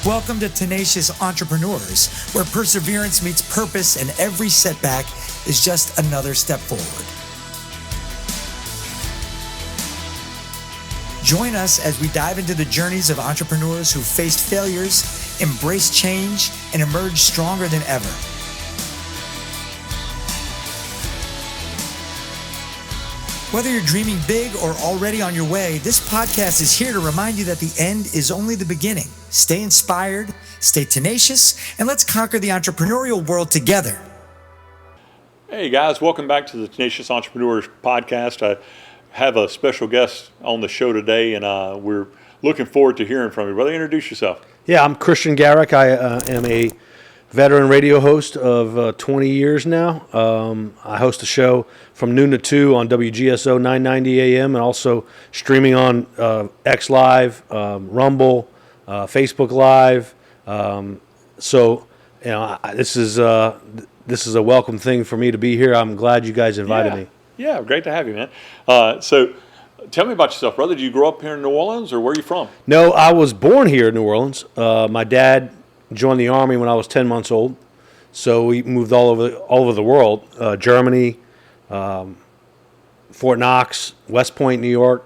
Welcome to Tenacious Entrepreneurs, where perseverance meets purpose and every setback is just another step forward. Join us as we dive into the journeys of entrepreneurs who faced failures, embraced change, and emerged stronger than ever. Whether you're dreaming big or already on your way, this podcast is here to remind you that the end is only the beginning. Stay inspired, stay tenacious, and let's conquer the entrepreneurial world together. Hey guys, welcome back to the Tenacious Entrepreneurs podcast. I have a special guest on the show today, and we're looking forward to hearing from you. Brother, introduce yourself. Yeah, I'm Kristian Garic. I am a veteran radio host of 20 years now. I host a show from noon to 2 on WGSO 990 AM and also streaming on X Live, Rumble, Facebook Live. So, you know, this is a welcome thing for me to be here. I'm glad you guys invited me. Yeah, great to have you, man. So tell me about yourself, brother. Did you grow up here in New Orleans, or where are you from? No, I was born here in New Orleans. My dad joined the Army when I was 10 months old, so we moved all over the world, Germany, Fort Knox, West Point, New York.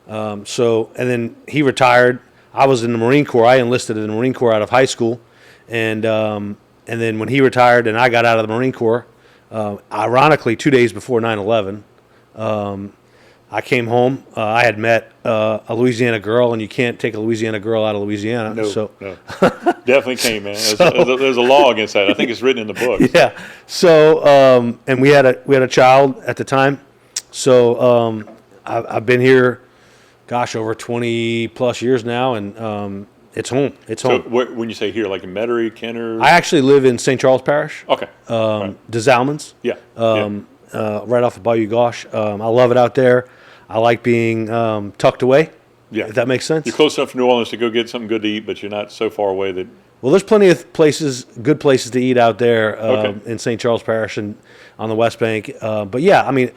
And then he retired. I was in the Marine Corps. I enlisted in the Marine Corps out of high school, and then when he retired and I got out of the Marine Corps, ironically 2 days before 9/11, I came home. I had met a Louisiana girl, and you can't take a Louisiana girl out of Louisiana. No. Definitely can't, man. There's a law against that. I think it's written in the book. Yeah. So, and we had a child at the time. So I've been here, over 20 plus years now, and it's home. It's home. So when you say here, like in Metairie, Kenner? I actually live in St. Charles Parish. Okay. Right. Des Allemands. Yeah. Right off of Bayou Gauche. I love it out there. I like being tucked away. Yeah. If that makes sense. You're close enough to New Orleans to go get something good to eat, but you're not so far away that... Well, there's plenty of good places to eat out there in St. Charles Parish and on the West Bank. But yeah, I mean,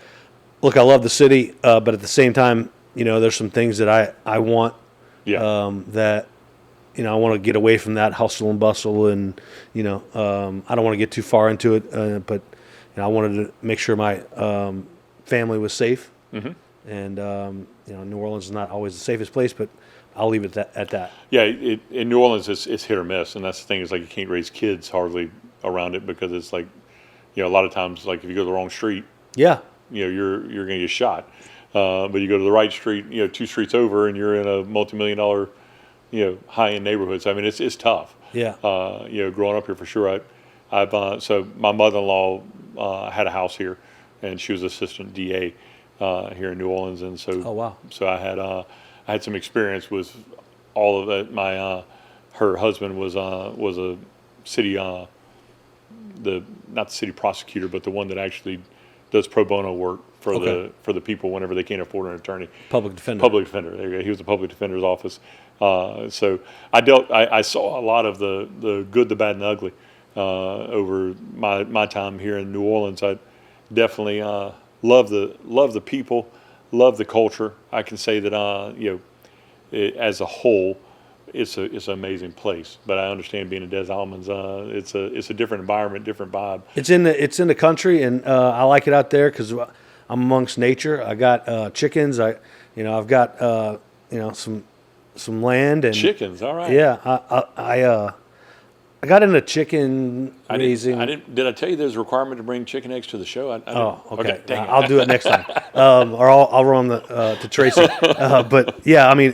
look, I love the city, but at the same time, you know, there's some things that I want that, you know, I want to get away from that hustle and bustle, and, you know, I don't want to get too far into it, but, you know, I wanted to make sure my family was safe. Mm-hmm. And, you know, New Orleans is not always the safest place, but I'll leave it at that. Yeah, in New Orleans, it's hit or miss, and that's the thing, is like you can't raise kids hardly around it, because it's like, you know, a lot of times, like if you go to the wrong street, you know, you're going to get shot. But you go to the right street, you know, 2 streets over, and you're in a multi-million-dollar, you know, high-end neighborhood. So I mean, it's tough. Yeah. You know, growing up here for sure. So my mother-in-law had a house here, and she was assistant DA here in New Orleans, and so. Oh wow. So I had some experience with all of that. Her husband was a city not the city prosecutor, but the one that actually does pro bono work for the people whenever they can't afford an attorney. Public defender. There you go. He was the public defender's office. So I saw a lot of the good, the bad, and the ugly over my time here in New Orleans. I definitely love the people, love the culture. I can say that you know, as a whole, it's an amazing place. But I understand being in Des Allemands, it's a different environment, different vibe. It's in the country, and I like it out there because I'm amongst nature. I got chickens. I've got you know, some land and chickens. All right. Yeah, I got into chicken raising. Did I tell you there's a requirement to bring chicken eggs to the show? Okay. Dang it. I'll do it next time, or I'll run to Tracy. But yeah, I mean,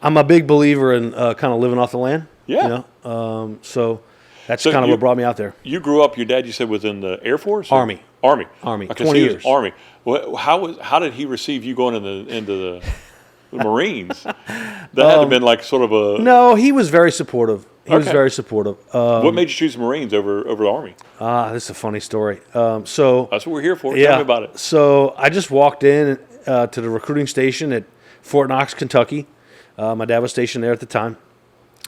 I'm a big believer in kind of living off the land. Yeah. You know, so that's kind of what brought me out there. You grew up. Your dad, you said, was in the Air Force? Army. Okay, 20 years. Army. Well, how did he receive you going into the Marines? That had to have been like sort of a. No, he was very supportive. He was very supportive. What made you choose the Marines over the Army? This is a funny story. So that's what we're here for. Yeah, Tell me about it. So I just walked in to the recruiting station at Fort Knox, Kentucky. My dad was stationed there at the time,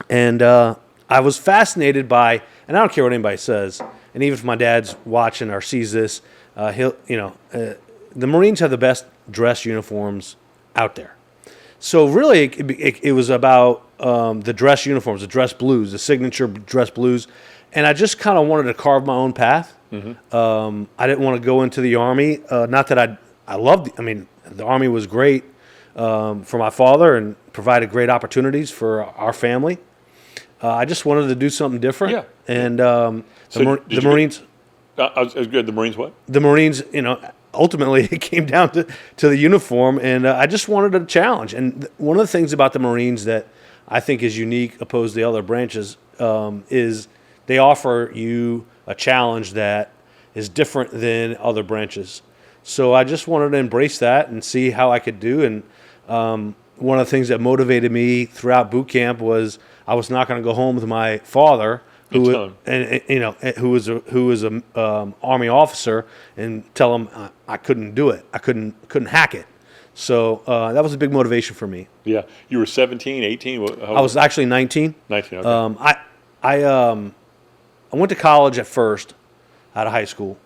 and I was fascinated by. And I don't care what anybody says. And even if my dad's watching or sees this, the Marines have the best dress uniforms out there. So really, it was about the dress uniforms, the dress blues, the signature dress blues, and I just kind of wanted to carve my own path. I didn't want to go into the Army. Not that I loved. I mean, the Army was great for my father and provided great opportunities for our family. I just wanted to do something different. Yeah. And the Marines. I was good. The Marines what? The Marines, ultimately it came down to the uniform, and I just wanted a challenge. And one of the things about the Marines that I think is unique opposed to the other branches is they offer you a challenge that is different than other branches. So I just wanted to embrace that and see how I could do. And one of the things that motivated me throughout boot camp was I was not going to go home with my father, who was a Army officer, and tell him I couldn't do it. I couldn't hack it. So that was a big motivation for me. Yeah. You were 17, 18? I was actually 19. 19, okay. I went to college at first out of high school.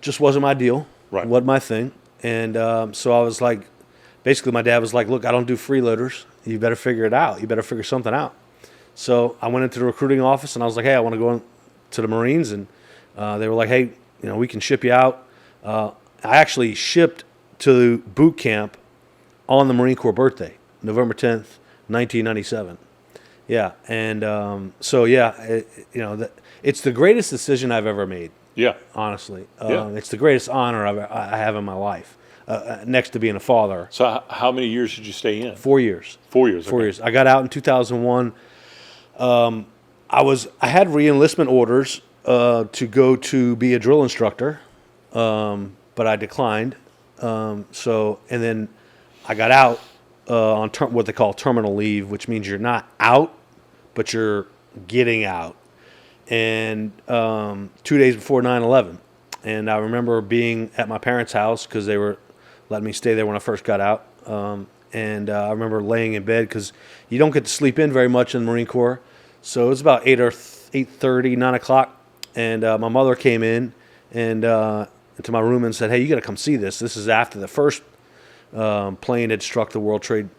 Just wasn't my deal. Right. Wasn't my thing. And so I was like, basically my dad was like, look, I don't do freeloaders. You better figure it out. You better figure something out. So I went into the recruiting office and I was like, hey, I want to go to the Marines. And they were like, hey, we can ship you out. I actually shipped to boot camp on the Marine Corps birthday, November 10th, 1997. Yeah. And it's the greatest decision I've ever made. Yeah. Honestly. Yeah. It's the greatest honor I have in my life, next to being a father. So how many years did you stay in? 4 years. 4 years. 4 years. I got out in 2001. I had re-enlistment orders to go to be a drill instructor, but I declined. And then I got out on what they call terminal leave, which means you're not out, but you're getting out. And 2 days before 9/11, and I remember being at my parents' house because they were letting me stay there when I first got out. I remember laying in bed because you don't get to sleep in very much in the Marine Corps. So it was about 8:30, 9 o'clock, and my mother came in and into my room and said, "Hey, you got to come see this. This is after the first plane had struck the World Trade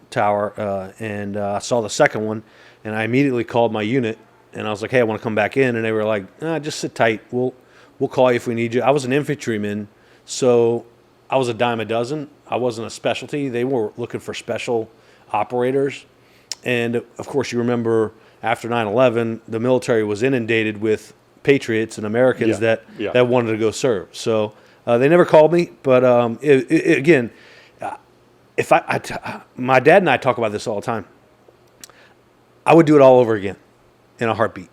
Tower, and I saw the second one, and I immediately called my unit." And I was like, hey, I want to come back in. And they were like, just sit tight. We'll call you if we need you. I was an infantryman, so I was a dime a dozen. I wasn't a specialty. They were looking for special operators. And, of course, you remember after 9/11, the military was inundated with patriots and Americans that wanted to go serve. So they never called me. But, again, my dad and I talk about this all the time. I would do it all over again. In a heartbeat.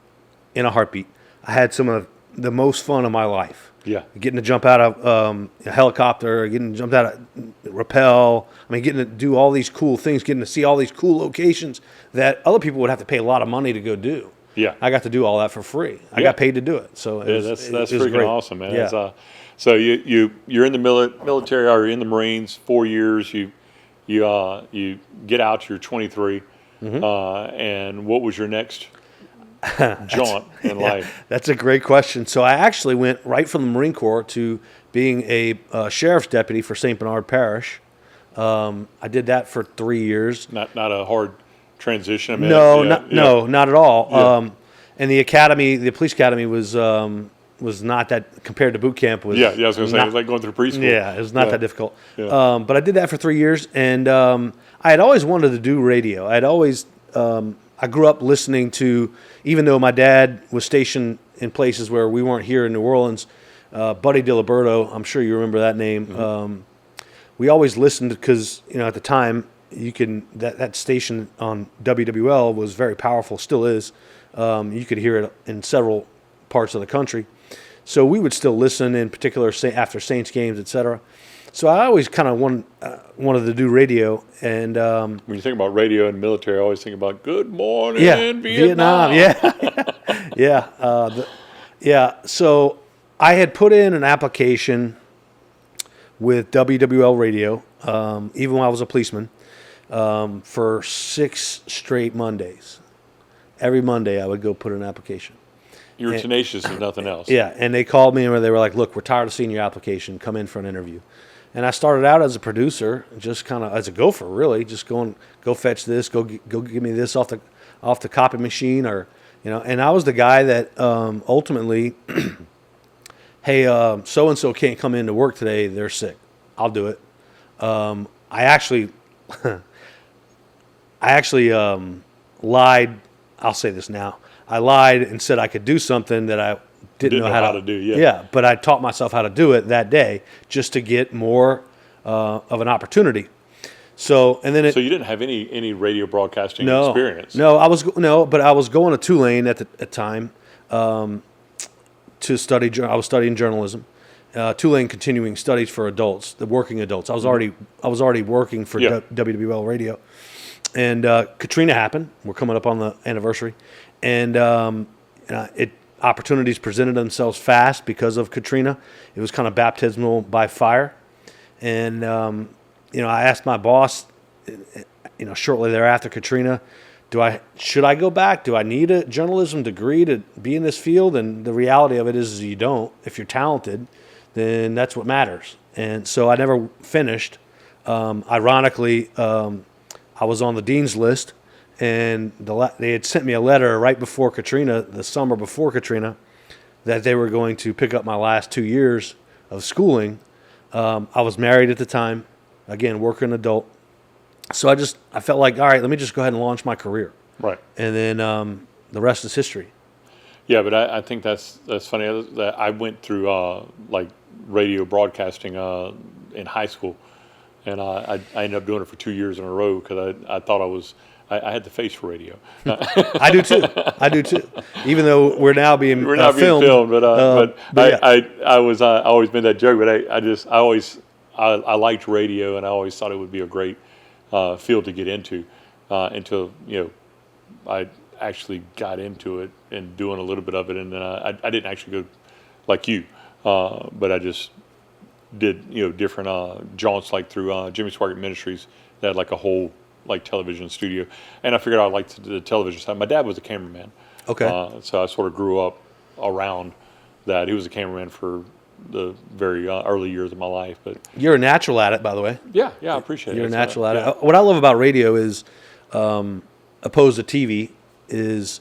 I had some of the most fun of my life. Yeah. Getting to jump out of a helicopter, getting to jump out of rappel. I mean, getting to do all these cool things, getting to see all these cool locations that other people would have to pay a lot of money to go do. Yeah. I got to do all that for free. I got paid to do it. So that's freaking great. Awesome, man. Yeah. So you're in the military, or you're in the Marines 4 years. You get out. You're 23. Mm-hmm. And what was your next jaunt in life? That's a great question. So I actually went right from the Marine Corps to being a sheriff's deputy for St. Bernard Parish. I did that for 3 years. Not a hard transition. I mean, no, not at all. Yeah. And the police academy was not that, compared to boot camp. I was going to say, it was like going through preschool. Yeah, it was not that difficult. Yeah. But I did that for 3 years, and I had always wanted to do radio. I grew up listening to, even though my dad was stationed in places where we weren't here in New Orleans, Buddy DiLiberto, I'm sure you remember that name. Mm-hmm. We always listened because, at the time, that station on WWL was very powerful, still is. You could hear it in several parts of the country. So we would still listen, in particular after Saints games, etc. So I always kind of wanted to do radio. And when you think about radio and military, I always think about Good Morning Vietnam. Yeah. So I had put in an application with WWL Radio, even when I was a policeman, for 6 straight Mondays. Every Monday I would go put in an application. You were tenacious as nothing else. Yeah, and they called me and they were like, "Look, we're tired of seeing your application. Come in for an interview." And I started out as a producer, just kind of as a gopher, really, just go fetch this, go give me this off the copy machine, or And I was the guy that ultimately, hey, so and so can't come into work today; they're sick. I'll do it. I actually, lied. I'll say this now. I lied and said I could do something that I didn't know how to do. Yeah, but I taught myself how to do it that day just to get more of an opportunity. So you didn't have any radio broadcasting experience. No, but I was going to Tulane at the time to study. I was studying journalism. Tulane continuing studies for adults, the working adults. I was already working for WWL Radio, and Katrina happened. We're coming up on the anniversary, and opportunities presented themselves fast because of Katrina. It was kind of baptismal by fire, and I asked my boss, shortly thereafter Katrina, should I go back? Do I need a journalism degree to be in this field? And the reality of it is you don't. If you're talented, then that's what matters. And so I never finished. Ironically, I was on the dean's list, and they had sent me a letter right before Katrina, the summer before Katrina, that they were going to pick up my last 2 years of schooling. I was married at the time, again, working adult. So I felt like, all right, let me just go ahead and launch my career. Right. And then the rest is history. Yeah, but I think that's funny. That I went through radio broadcasting in high school, and I ended up doing it for 2 years in a row because I thought I had the face for radio. I do too. Even though we're now being filmed, but yeah. I always made that joke. But I liked radio, and I always thought it would be a great field to get into until I actually got into it and doing a little bit of it, and then I didn't actually go like you, but I just did different jaunts like through Jimmy Swaggart Ministries that had like a whole television studio, and I figured I liked the television side. My dad was a cameraman, so I sort of grew up around that. He was a cameraman for the very early years of my life. But you're a natural at it, by the way. Yeah, I appreciate it. You're a natural at it. What I love about radio is, opposed to TV, is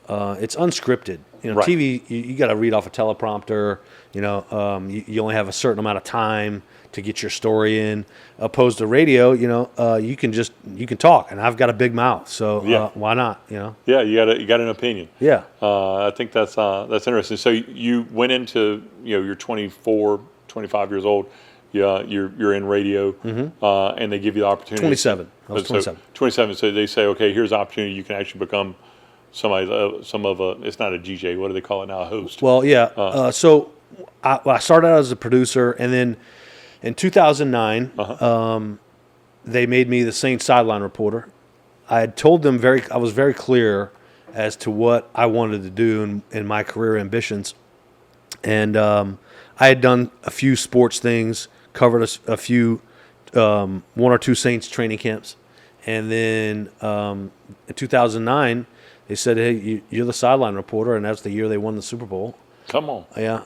it's unscripted. Right. TV, you got to read off a teleprompter. You only have a certain amount of time to get your story in. Opposed to radio, you can talk, and I've got a big mouth, so why not? Yeah, you got an opinion. Yeah. I think that's interesting. So you went into you're 24, 25 years old. Yeah, you're in radio, and they give you the opportunity. 27. I was 27. 27. So they say, okay, here's an opportunity. You can actually become somebody. It's not a DJ. What do they call it now? A host. Well, yeah. So I started out as a producer, and then in 2009, they made me the Saints sideline reporter. I had told them I was very clear as to what I wanted to do in my career ambitions, and I had done a few sports things, covered a few, one or two Saints training camps, and then in 2009, they said, "Hey, you're the sideline reporter," and that's the year they won the Super Bowl. Come on. Yeah.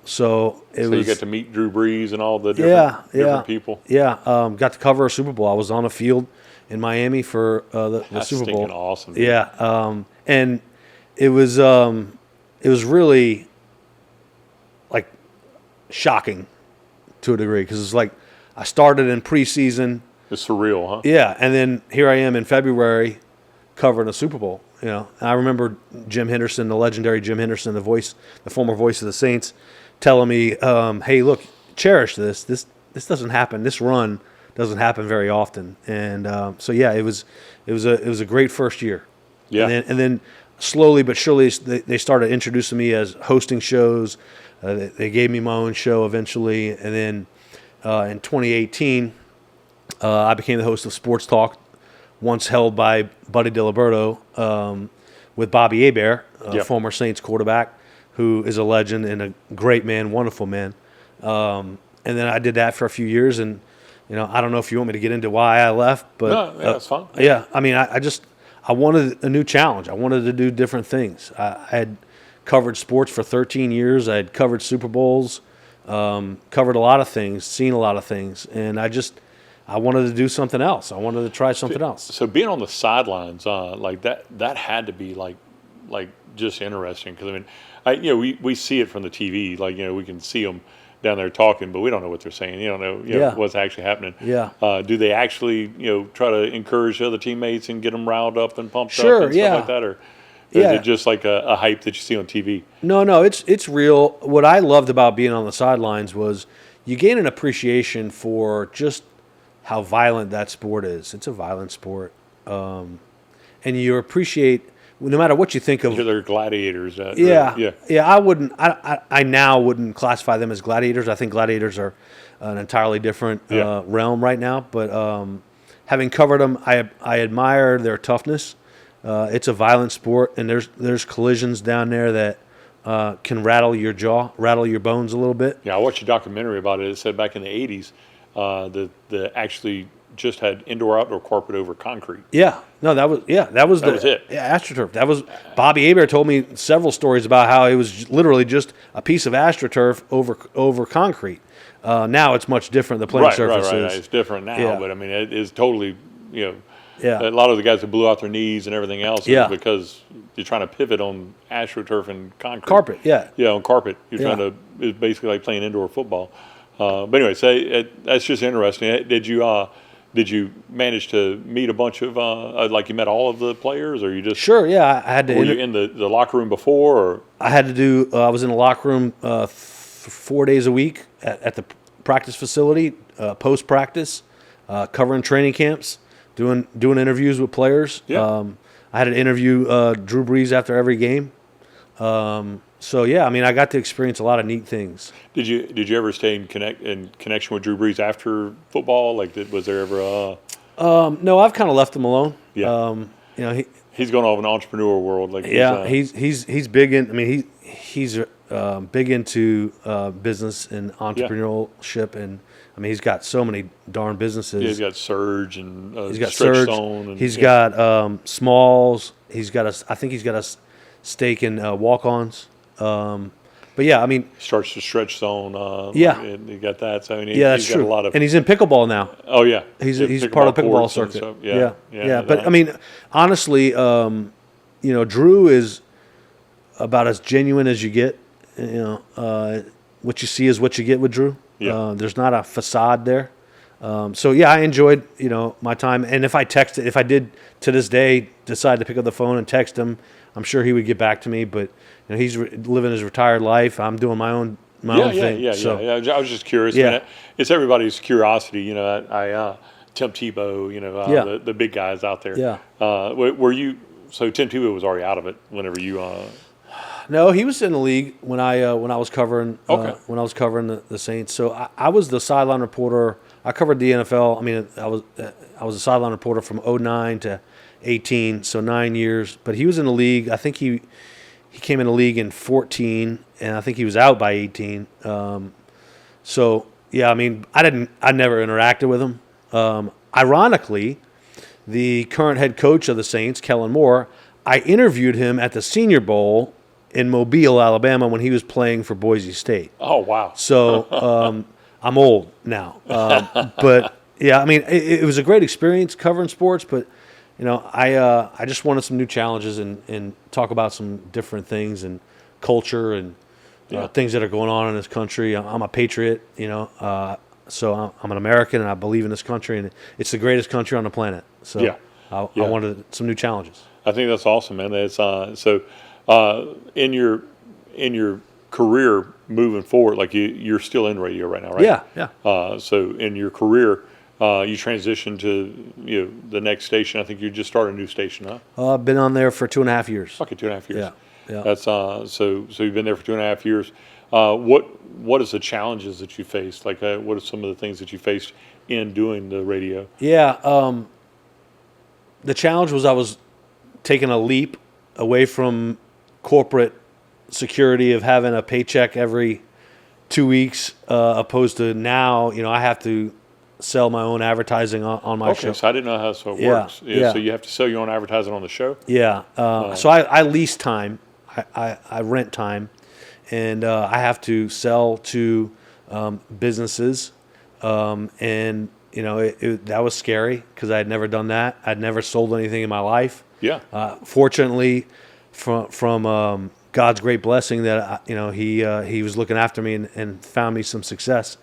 So you got to meet Drew Brees and all the different people. Yeah. Got to cover a Super Bowl. I was on a field in Miami for the Super Bowl. That's awesome. Dude. Yeah. And it was really like shocking to a degree because it's like I started in preseason. It's surreal, huh? Yeah. And then here I am in February covering a Super Bowl. I remember Jim Henderson, the legendary Jim Henderson, the former voice of the Saints, telling me, "Hey, look, cherish this. This doesn't happen. This run doesn't happen very often." And so yeah, it was a great first year. Yeah. And then slowly but surely they started introducing me as hosting shows. They gave me my own show eventually, and then in 2018, I became the host of Sports Talk, once held by Buddy Diliberto, with Bobby Hebert, former Saints quarterback, who is a legend and a great man, wonderful man. And then I did that for a few years, and I don't know if you want me to get into why I left, but no, that's fine. Yeah, I mean, I wanted a new challenge. I wanted to do different things. I had covered sports for 13 years. I had covered Super Bowls, covered a lot of things, seen a lot of things, and I wanted to do something else. I wanted to try something else. So being on the sidelines, like that had to be like just interesting, because we see it from the TV, like we can see them down there talking, but we don't know what they're saying. You don't know, what's actually happening. Yeah. Do they actually try to encourage other teammates and get them riled up and pumped Sure, up and stuff like that, or is it just like a hype that you see on TV? No, it's real. What I loved about being on the sidelines was you gain an appreciation for just how violent that sport is. It's a violent sport, and you appreciate, no matter what you think of. They're gladiators. Yeah. I wouldn't. I now wouldn't classify them as gladiators. I think gladiators are an entirely different realm right now. But having covered them, I admire their toughness. It's a violent sport, and there's collisions down there that can rattle your jaw, rattle your bones a little bit. Yeah, I watched a documentary about it. It said back in the 80s that actually just had indoor-outdoor carpet over concrete. Yeah. No, that was it. Yeah, AstroTurf. That was Bobby Aber told me several stories about how it was literally just a piece of AstroTurf over concrete. Now it's much different. The playing surface is. It's different now, but I mean it is totally, Yeah. A lot of the guys that blew out their knees and everything else is because you're trying to pivot on AstroTurf and concrete. Carpet, yeah. Yeah, on carpet. You're trying to, it's basically like playing indoor football. But anyway, so that's just interesting. Did you manage to meet a bunch of, like you met all of the players, or you just? Sure, yeah. I had to. Were you in the locker room before, or? I had to do, I was in the locker room 4 days a week at the practice facility, post-practice, covering training camps, doing interviews with players. Yeah. I had to interview Drew Brees after every game. So yeah, I mean, I got to experience a lot of neat things. Did you ever stay in connection with Drew Brees after football? Like, was there ever a? No, I've kind of left him alone. Yeah. He's going off in the entrepreneurial world. Like, he's big in. I mean, he's big into business and entrepreneurship, and I mean, he's got so many darn businesses. Yeah, he's got Surge and he's got Stretch Surge. Zone. And, he's got Smalls. I think he's got a stake in Walk-Ons. But yeah, I mean, starts to Stretch Zone. And you got that. So I mean, that's he's true. got a lot of, and he's in pickleball now. Oh yeah, he's part of the pickleball circuit. So, yeah. But I mean, honestly, Drew is about as genuine as you get. What you see is what you get with Drew. Yeah. There's not a facade there. So yeah, I enjoyed my time. And if I did to this day decide to pick up the phone and text him, I'm sure he would get back to me. But he's living his retired life. I'm doing my own thing. Yeah. I was just curious. Yeah. I mean, it's everybody's curiosity. Tim Tebow. The big guys out there. Yeah. Were you? So Tim Tebow was already out of it whenever you. No, he was in the league when I was covering the Saints. So I was the sideline reporter. I covered the NFL. I mean, I was a sideline reporter from 2009 to 2018, so 9 years. But he was in the league. I think he came in the league in 2014, and I think he was out by 2018. So yeah, I mean, I never interacted with him. Ironically, the current head coach of the Saints, Kellen Moore, I interviewed him at the Senior Bowl in Mobile, Alabama, when he was playing for Boise State. Oh wow! So I'm old now, but yeah, I mean, it was a great experience covering sports. But I just wanted some new challenges and talk about some different things and culture and things that are going on in this country. I'm a patriot, so I'm an American and I believe in this country, and it's the greatest country on the planet. So I wanted some new challenges. I think that's awesome, man. It's in your career moving forward, like you're still in radio right now, right? Yeah. So in your career, you transitioned to the next station. I think you just started a new station, huh? I've been on there for 2.5 years. Okay, 2.5 years. Yeah. That's so you've been there for 2.5 years. What is the challenges that you faced? Like, what are some of the things that you faced in doing the radio? Yeah. The challenge was I was taking a leap away from corporate security of having a paycheck every 2 weeks, opposed to now, I have to sell my own advertising on my show. Okay, so I didn't know how it works. So you have to sell your own advertising on the show? Yeah. So I lease time. I rent time, and I have to sell to businesses, and that was scary because I had never done that. I'd never sold anything in my life. Yeah. Fortunately, from God's great blessing that he was looking after me and found me some success.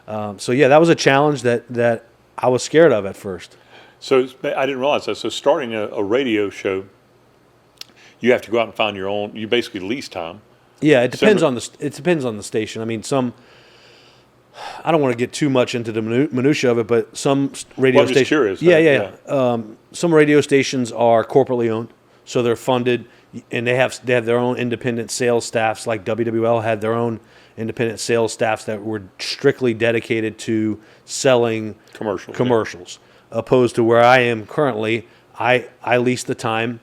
So yeah, that was a challenge that I was scared of at first. So I didn't realize that. So starting a radio show, you have to go out and find your own. You basically lease time. Yeah, it depends on the station. I mean, I don't want to get too much into the minutia of it, but some radio stations. Curious. Yeah. Some radio stations are corporately owned, so they're funded, and they have their own independent sales staffs. Like WWL had their own independent sales staffs that were strictly dedicated to selling commercials. Opposed to where I am currently, I lease the time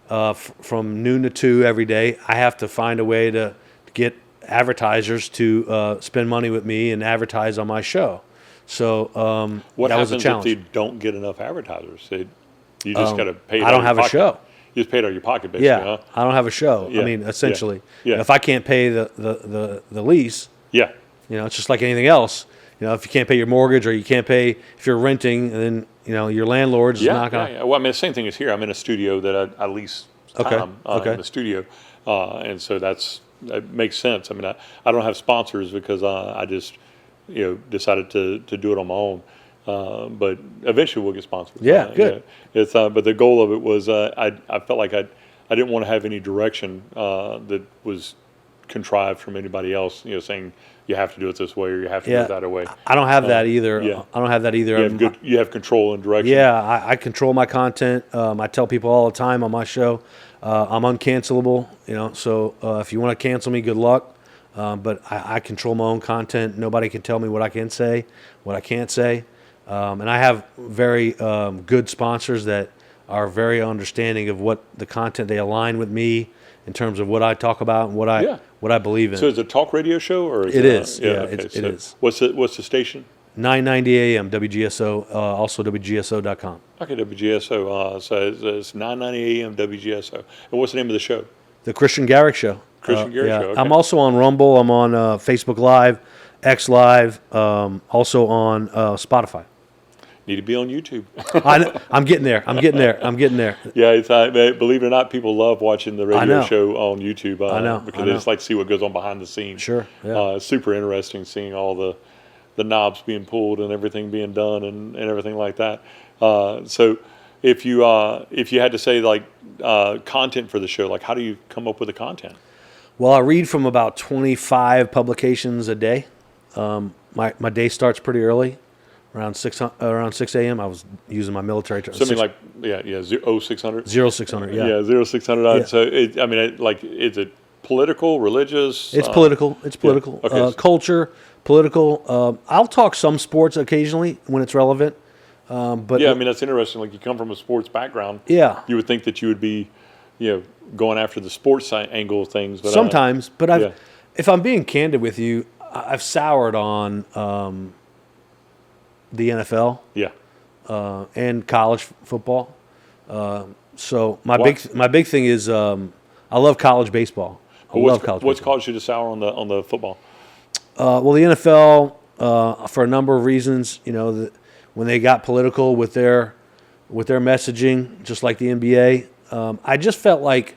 from noon to 2 every day. I have to find a way to get advertisers to spend money with me and advertise on my show. So what that was a happens challenge. if you don't get enough advertisers? You just got to pay it I don't have a show. You just pay it out of your pocket, basically. Yeah, huh? I don't have a show. Yeah. I mean, essentially, Yeah. if I can't pay the lease, Yeah. it's just like anything else. If you can't pay your mortgage or you can't pay if you're renting, then your landlord's not going to. Yeah. Well, I mean, the same thing is here. I'm in a studio that I lease time in the studio, and so that makes sense. I mean, I don't have sponsors because I just decided to do it on my own. But eventually we'll get sponsors. Yeah, good. Yeah. It's but the goal of it was I felt like I didn't want to have any direction that was contrived from anybody else. Saying you have to do it this way or you have to do it that way. I don't have that either. Yeah. I don't have that either. You have control and direction. Yeah, I control my content. I tell people all the time on my show, I'm uncancelable. So if you want to cancel me, good luck. But I control my own content. Nobody can tell me what I can say, what I can't say. And I have very good sponsors that are very understanding of what the content they align with me in terms of what I talk about and what I believe in. So is it a talk radio show or is it is? Yeah, okay. it is. What's the station? 990 AM WGSO, also WGSO.com. Okay, WGSO. So it's 990 AM WGSO. And what's the name of the show? The Kristian Garic Show. Kristian Garic Show. Okay. I'm also on Rumble. I'm on Facebook Live, X Live, also on Spotify. Need to be on YouTube. I'm getting there. Yeah, it's believe it or not, people love watching the radio show on YouTube. I know because they just like to see what goes on behind the scenes. Sure. Yeah. It's super interesting seeing all the knobs being pulled and everything being done and everything like that. So if you had to say like content for the show, like how do you come up with the content? Well, I read from about 25 publications a day. My day starts pretty early. Around 6 a.m. I was using my military term. Something like 0600? 0600, yeah. Yeah, 0600. Yeah. So, is it political, religious? It's political. It's political. Yeah. Okay. Culture, political. I'll talk some sports occasionally when it's relevant. But yeah, I mean, that's interesting. Like, you come from a sports background. Yeah. You would think that you would be, going after the sports angle of things. But, sometimes. But if I'm being candid with you, I've soured on the NFL, and college football. So my big thing is I love college baseball. What's caused you to sour on the football? Well, the NFL for a number of reasons. When they got political with their messaging, just like the NBA, I just felt like,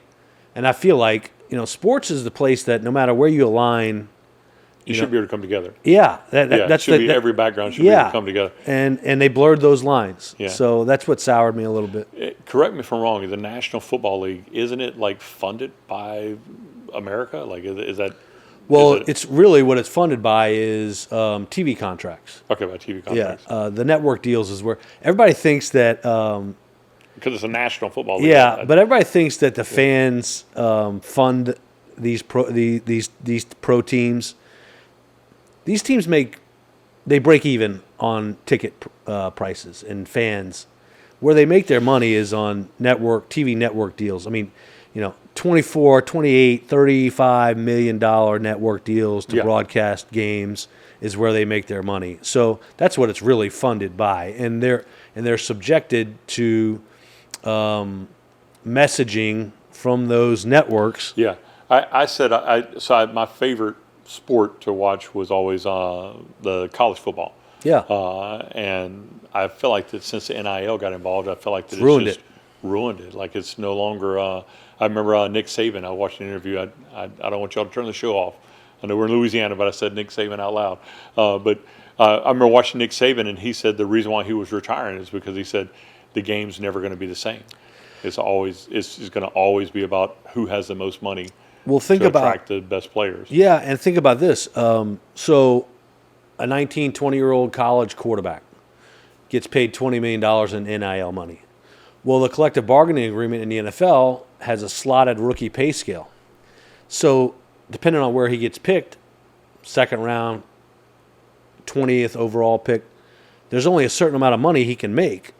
and I feel like sports is the place that no matter where you align. You should be able to come together. Yeah, every background should be able to come together. And they blurred those lines. Yeah. So that's what soured me a little bit. Correct me if I'm wrong. The National Football League, isn't it like funded by America? Like, is that? Well, it's really what it's funded by is TV contracts. Okay, by TV contracts. Yeah, the network deals is where everybody thinks that. Because it's a National Football League. Yeah, but everybody thinks that the fans fund these pro teams. These teams break even on ticket prices and fans. Where they make their money is on TV network deals. I mean, 24, 28, $35 million network deals to broadcast games is where they make their money. So that's what it's really funded by, and they're subjected to messaging from those networks. Yeah. My favorite sport to watch was always the college football. Yeah. And I feel like that since the NIL got involved, I feel like that Ruined ruined it. Like it's no longer. I remember Nick Saban. I watched an interview. I don't want y'all to turn the show off. I know we're in Louisiana, but I said Nick Saban out loud. But I remember watching Nick Saban, and he said the reason why he was retiring is because he said the game's never going to be the same. It's going to always be about who has the most money. Well, think to about attract the best players. Yeah, and think about this. So, a 19, 20-year-old college quarterback gets paid $20 million in NIL money. Well, the collective bargaining agreement in the NFL has a slotted rookie pay scale. So, depending on where he gets picked, second round, 20th overall pick, there's only a certain amount of money he can make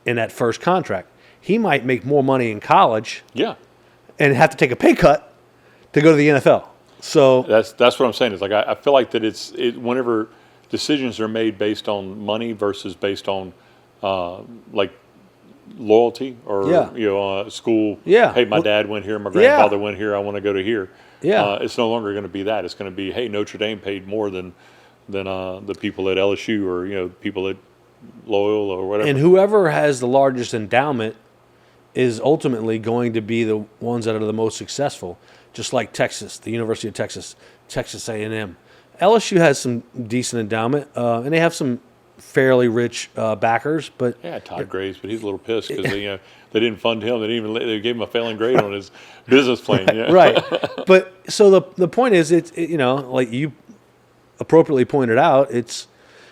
in that first contract. He might make more money in college, and have to take a pay cut to go to the NFL. So that's what I'm saying. It's like I feel like that whenever decisions are made based on money versus based on like loyalty or school. Yeah. Hey, my dad went here, my grandfather went here. I want to go to here. Yeah. It's no longer going to be that. It's going to be, hey, Notre Dame paid more than the people at LSU or people at Loyal or whatever. And whoever has the largest endowment is ultimately going to be the ones that are the most successful. Just like Texas, the University of Texas, Texas A&M. LSU has some decent endowment, and they have some fairly rich backers. But Todd Graves, but he's a little pissed because they didn't fund him. They gave him a failing grade on his business plan. Right. But so the point is, it's like you appropriately pointed out, it's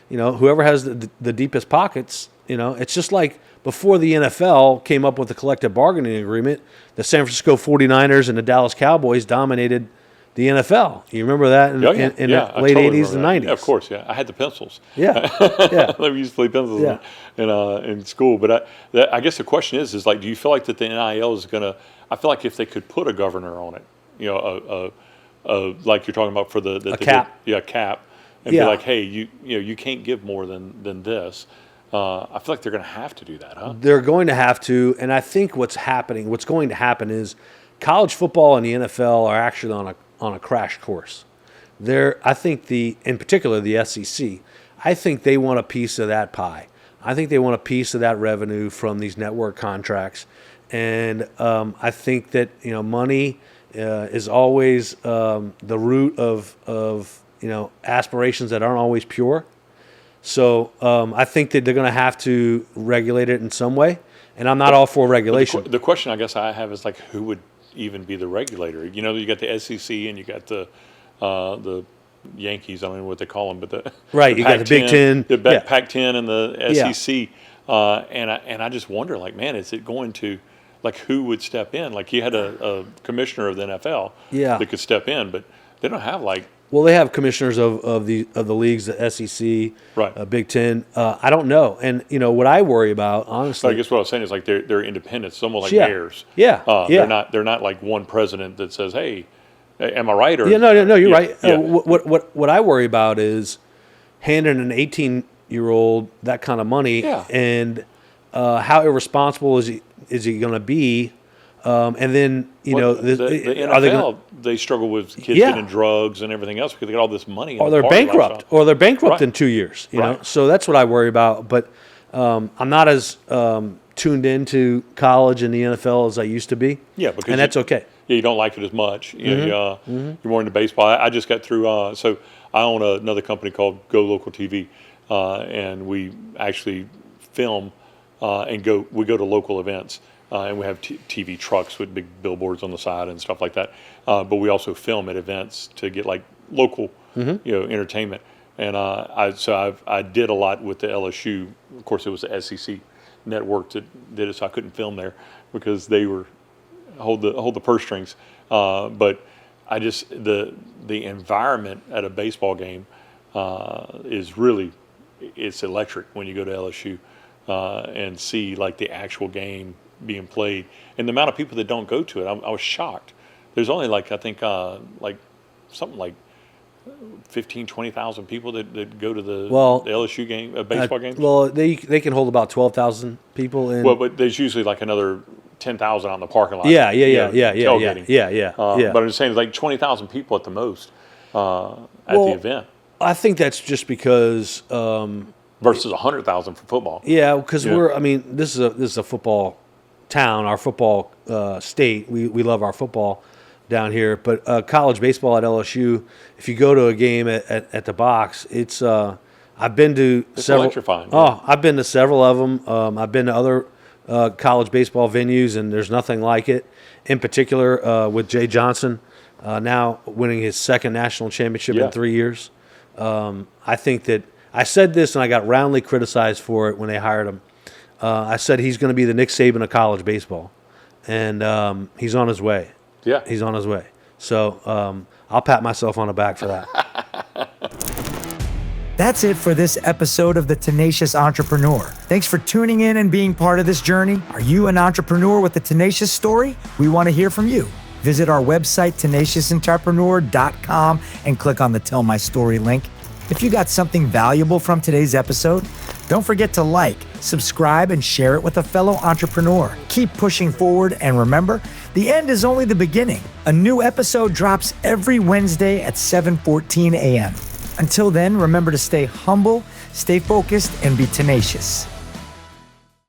whoever has the deepest pockets. It's just like before the NFL came up with the collective bargaining agreement, the San Francisco 49ers and the Dallas Cowboys dominated the NFL. You remember that in the late 80s and 90s? Yeah, of course, yeah. I had the pencils. Yeah. We used to play pencils in school. But I guess the question is like, do you feel like that the NIL is going to – I feel like if they could put a governor on it, like you're talking about for the cap. Cap. And be like, hey, you can't give more than this. I feel like they're going to have to do that, huh? They're going to have to, and I think what's going to happen is college football and the NFL are actually on a crash course. I think in particular the SEC, I think they want a piece of that pie. I think they want a piece of that revenue from these network contracts, and I think that money is always the root of aspirations that aren't always pure. So I think that they're going to have to regulate it in some way, and I'm not all for regulation. The question I guess I have is like, who would even be the regulator? You got the SEC and you got the Yankees. I don't know what they call them, but you got the Big Ten, the Pac-10, and the SEC. And I just wonder, like, man, is it going to, like, who would step in? Like, you had a commissioner of the NFL that could step in, but they don't have like. Well, they have commissioners of the leagues, the SEC, Big Ten. I don't know, and what I worry about, honestly. But I guess what I was saying is like they're independent, it's almost like mayors. They're not like one president that says, "Hey, am I right?" Or no, you're right. What I worry about is handing an 18-year-old that kind of money, and how irresponsible is he going to be? And then the NFL, they struggle with kids getting drugs and everything else because they got all this money. Or they're bankrupt in 2 years. So that's what I worry about. But I'm not as tuned into college and the NFL as I used to be. Yeah, because that's okay. Yeah, you don't like it as much. You're more into baseball. I just got through. So I own another company called Go Local TV, and we actually film and we go to local events. And we have TV trucks with big billboards on the side and stuff like that. But we also film at events to get like local, entertainment. And I did a lot with the LSU. Of course, it was the SEC network that did it, so I couldn't film there because they were hold the purse strings. But I just the environment at a baseball game is really it's electric when you go to LSU and see like the actual game being played, and the amount of people that don't go to it, I was shocked. There's only like I think something like 20,000 people that go to the LSU game, baseball game. Well, they can hold about 12,000 people in. Well, but there's usually like another 10,000 out in the parking lot. Yeah, tailgating. yeah. But I'm just saying, like 20,000 people at the most at the event. I think that's just because versus 100,000 for football. Yeah, because this is a football town, our football state. We love our football down here, but college baseball at LSU. If you go to a game at the box, it's I've been to several. Electrifying. Oh, I've been to several of them. I've been to other college baseball venues, and there's nothing like it. In particular, with Jay Johnson now winning his second national championship in 3 years. I think that I said this, and I got roundly criticized for it when they hired him. I said he's going to be the Nick Saban of college baseball, and he's on his way. Yeah, he's on his way. So I'll pat myself on the back for that. That's it for this episode of The Tenacious Entrepreneur. Thanks for tuning in and being part of this journey. Are you an entrepreneur with a tenacious story? We want to hear from you. Visit our website, tenaciousentrepreneur.com, and click on the Tell My Story link. If you got something valuable from today's episode, don't forget to like, subscribe, and share it with a fellow entrepreneur. Keep pushing forward, and remember, the end is only the beginning. A new episode drops every Wednesday at 7:14 a.m. Until then, remember to stay humble, stay focused, and be tenacious.